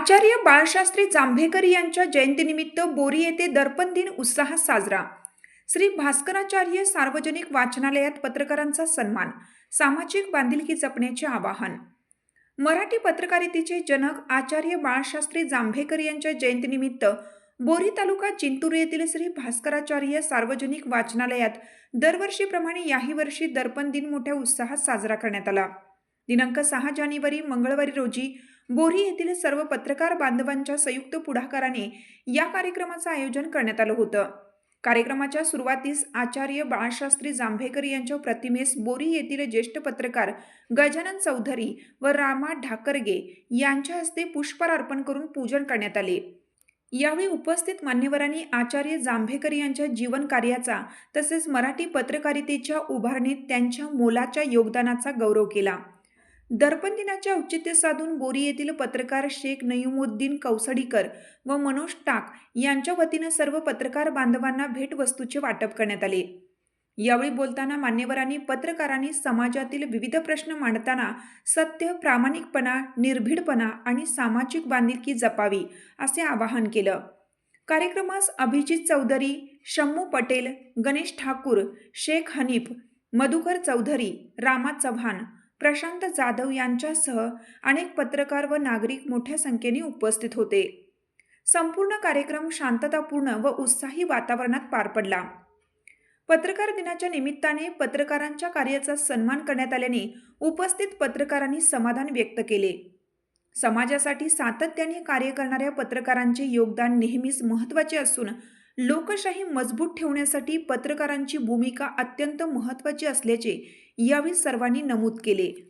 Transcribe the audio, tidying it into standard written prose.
आचार्य बाळशास्त्री जांभेकर यांच्या जयंतीनिमित्त बोरी येथे दर्पण दिन उत्साहात साजरा. श्री भास्कराचार्य सार्वजनिक वाचनालयात पत्रकारांचा सन्मान, सामाजिक बांधिलकी जपण्याचे आवाहन. मराठी पत्रकारितेचे जनक आचार्य बाळशास्त्री जांभेकर यांच्या जयंतीनिमित्त बोरी तालुका जिंतूर येथील श्री भास्कराचार्य सार्वजनिक वाचनालयात दरवर्षीप्रमाणे याही वर्षी दर्पण दिन मोठ्या उत्साहात साजरा करण्यात आला. दिनांक 6 जानेवारी मंगळवारी रोजी बोरी येथील सर्व पत्रकार बांधवांच्या संयुक्त पुढाकाराने या कार्यक्रमाचं आयोजन करण्यात आलं होतं. कार्यक्रमाच्या सुरुवातीस आचार्य बाळशास्त्री जांभेकर यांच्या प्रतिमेस बोरी येथील ज्येष्ठ पत्रकार गजानन चौधरी व रामा ढाकरगे यांच्या हस्ते पुष्पहार अर्पण करून पूजन करण्यात आले. यावेळी उपस्थित मान्यवरांनी आचार्य जांभेकर यांच्या जीवन कार्याचा तसेच मराठी पत्रकारितेच्या उभारणीत त्यांच्या मोलाच्या योगदानाचा गौरव केला. दर्पण दिनाचे औचित्य साधून बोरी येथील पत्रकार शेख नईमुद्दीन कौसडीकर व मनोज टाक यांच्या वतीनं सर्व पत्रकार बांधवांना भेटवस्तूचे वाटप करण्यात आले. यावेळी बोलताना मान्यवरांनी पत्रकारांनी समाजातील विविध प्रश्न मांडताना सत्य, प्रामाणिकपणा, निर्भीडपणा आणि सामाजिक बांधिलकी जपावी असे आवाहन केलं. कार्यक्रमास अभिजित चौधरी, शम्मू पटेल, गणेश ठाकूर, शेख हनीफ, मधुकर चौधरी, रामा चव्हाण, प्रशांत जाधव यांच्यासह अनेक पत्रकार व नागरिक मोठ्या संख्येने उपस्थित होते. संपूर्ण कार्यक्रम शांततापूर्ण व उत्साही वातावरणात पार पडला. पत्रकार दिनाच्या निमित्ताने पत्रकारांच्या कार्याचा सन्मान करण्यात आल्याने उपस्थित पत्रकारांनी समाधान व्यक्त केले. समाजासाठी सातत्याने कार्य करणाऱ्या पत्रकारांचे योगदान नेहमीच महत्त्वाचे असून लोकशाही मजबूत ठेवण्यासाठी पत्रकारांची भूमिका अत्यंत महत्त्वाची असल्याचे यावेळी सर्वांनी नमूद केले.